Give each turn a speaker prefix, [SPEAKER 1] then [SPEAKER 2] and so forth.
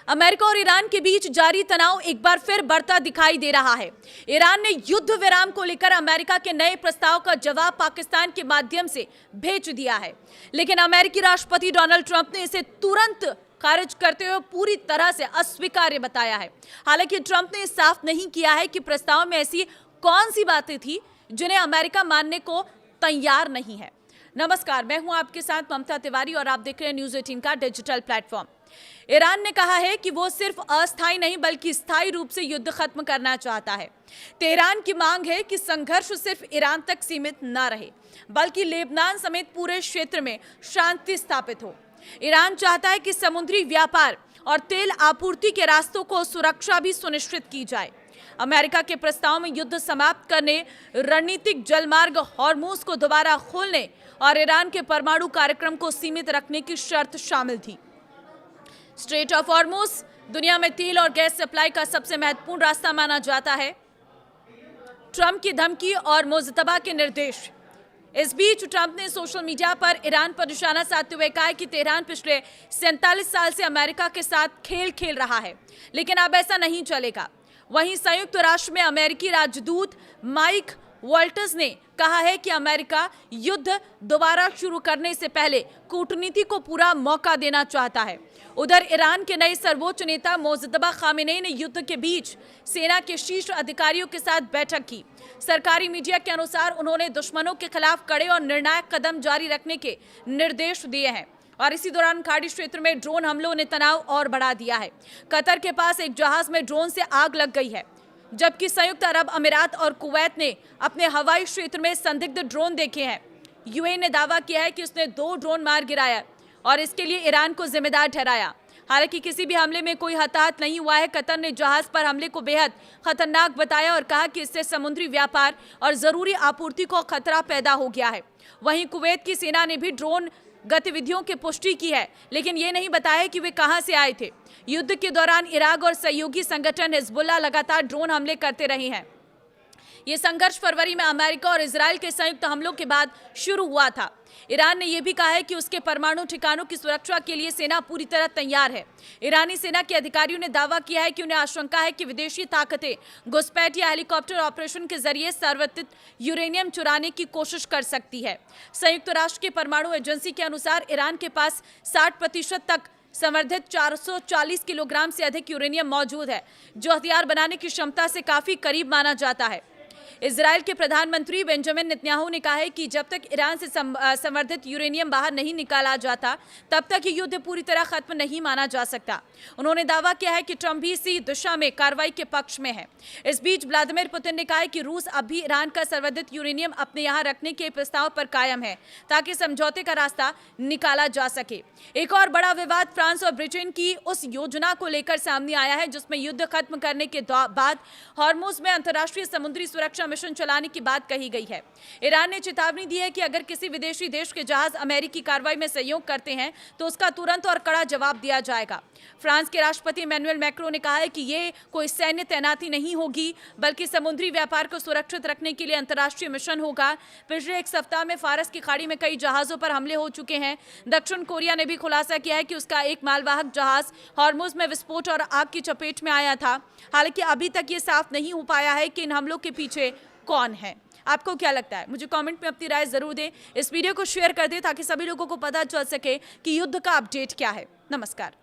[SPEAKER 1] America और Iran के बीच जारी तनाव एक बार फिर बढ़ता दिखाई दे रहा है। ईरान ने युद्ध विराम को लेकर अमेरिका के नए प्रस्ताव का जवाब पाकिस्तान के माध्यम से भेज दिया है, लेकिन अमेरिकी राष्ट्रपति डोनाल्ड ट्रंप ने इसे तुरंत खारिज करते हुए पूरी तरह से अस्वीकार्य बताया है। हालांकि ट्रंप ने साफ नहीं किया है कि प्रस्ताव में ऐसी कौन सी बातें थी जिन्हें अमेरिका मानने को तैयार नहीं है। नमस्कार, मैं हूं आपके साथ ममता तिवारी और आप देख रहे हैं न्यूज़ 18 का डिजिटल प्लेटफॉर्म। ईरान ने कहा है कि वो सिर्फ अस्थायी नहीं बल्कि स्थायी रूप से युद्ध खत्म करना चाहता है। तेहरान की मांग है कि संघर्ष सिर्फ ईरान तक सीमित न रहे बल्कि लेबनान समेत पूरे क्षेत्र में शांति स्थापित हो। ईरान चाहता है कि समुद्री व्यापार और तेल आपूर्ति के रास्तों को सुरक्षा भी सुनिश्चित की जाए। अमेरिका के प्रस्ताव में युद्ध समाप्त करने, रणनीतिक जलमार्ग हॉर्मुज को दोबारा खोलने और ईरान के परमाणु कार्यक्रम को सीमित रखने की शर्त शामिल थी। स्ट्रेट ऑफ हॉर्मुज दुनिया में तेल और गैस सप्लाई का सबसे महत्वपूर्ण रास्ता माना जाता है। ट्रंप की धमकी और मुजतबा के निर्देश। इस बीच ट्रंप ने सोशल मीडिया पर ईरान पर निशाना साधते हुए कहा कि तेहरान पिछले 47 साल से अमेरिका के साथ खेल खेल रहा है, लेकिन अब ऐसा नहीं चलेगा। वहीं संयुक्त राष्ट्र में अमेरिकी राजदूत माइक वॉल्टर्स ने कहा है कि अमेरिका युद्ध दोबारा शुरू करने से पहले कूटनीति को पूरा मौका देना चाहता है। उधर ईरान के नए सर्वोच्च नेता मोजतबा खामेनेई ने युद्ध के बीच सेना के शीर्ष अधिकारियों के साथ बैठक की। सरकारी मीडिया के अनुसार उन्होंने दुश्मनों के खिलाफ कड़े और निर्णायक कदम जारी रखने के निर्देश दिए हैं और इसी दौरान खाड़ी क्षेत्र में ड्रोन हमलों ने तनाव और बढ़ा दिया है। कतर के पास एक जहाज में ड्रोन से आग लग गई है, जबकि संयुक्त अरब अमीरात और कुवैत ने अपने हवाई क्षेत्र में संदिग्ध ड्रोन देखे हैं। यूएई ने दावा किया है कि उसने 2 ड्रोन मार गिराया और इसके लिए ईरान को जिम्मेदार ठहराया। हालांकि किसी भी हमले में कोई हताहत नहीं हुआ है। कतर ने जहाज पर हमले को बेहद खतरनाक बताया और कहा कि इससे समुद्री व्यापार और जरूरी आपूर्ति को खतरा पैदा हो गया है। वहीं कुवैत की सेना ने भी ड्रोन गतिविधियों की पुष्टि की है, लेकिन ये नहीं बताया कि वे कहां से आए थे। युद्ध के दौरान इराक और सहयोगी संगठन हिजबुल्लाह लगातार ड्रोन हमले करते रहे हैं। ये संघर्ष फरवरी में अमेरिका और इजरायल के संयुक्त हमलों के बाद शुरू हुआ था। ईरान ने यह भी कहा है कि उसके परमाणु ठिकानों की सुरक्षा के लिए सेना पूरी तरह तैयार है। ईरानी सेना के अधिकारियों ने दावा किया है कि उन्हें आशंका है कि विदेशी ताकतें घुसपैठ या हेलीकॉप्टर ऑपरेशन के जरिए संवर्धित यूरेनियम चुराने की कोशिश कर सकती है। संयुक्त राष्ट्र की परमाणु एजेंसी के अनुसार ईरान के पास 60% तक संवर्धित 440 किलोग्राम से अधिक यूरेनियम मौजूद है, जो हथियार बनाने की क्षमता से काफी करीब माना जाता है। इजरायल के प्रधानमंत्री बेंजामिन नेतन्याहू ने कहा है कि जब तक ईरान से संवर्धित यूरेनियम बाहर नहीं निकाला जाता, तब तक ये युद्ध पूरी तरह खत्म नहीं माना जा सकता। उन्होंने दावा किया है कि ट्रंप भी इसी दिशा में कार्रवाई के पक्ष में है। इस बीच व्लादिमीर पुतिन ने कहा है कि रूस अब भी ईरान का संवर्धित यूरेनियम अपने यहाँ रखने के प्रस्ताव पर कायम है, ताकि समझौते का रास्ता निकाला जा सके। एक और बड़ा विवाद फ्रांस और ब्रिटेन की उस योजना को लेकर सामने आया है जिसमें युद्ध खत्म करने के बाद हॉर्मुज में अंतर्राष्ट्रीय समुद्री सुरक्षा मिशन चलाने की बात कही गई है। ईरान ने चेतावनी दी है कि अगर किसी विदेशी देश के जहाज अमेरिकी कार्रवाई में सहयोग करते हैं तो उसका तुरंत और कड़ा जवाब दिया जाएगा। फ्रांस के राष्ट्रपति इमैनुअल मैक्रों ने कहा है कि ये कोई सैन्य तैनाती नहीं होगी, बल्कि समुद्री व्यापार को सुरक्षित रखने के लिए अंतर्राष्ट्रीय मिशन होगा। पिछले एक सप्ताह में फारस की खाड़ी में कई जहाजों पर हमले हो चुके हैं। दक्षिण कोरिया ने भी खुलासा किया है कि उसका एक मालवाहक जहाज हॉर्मुज में विस्फोट और आग की चपेट में आया था। हालांकि अभी तक ये साफ नहीं हो पाया है कि इन हमलों के पीछे कौन है। आपको क्या लगता है? मुझे कमेंट में अपनी राय जरूर दें। इस वीडियो को शेयर कर दें ताकि सभी लोगों को पता चल सके कि युद्ध का अपडेट क्या है। नमस्कार।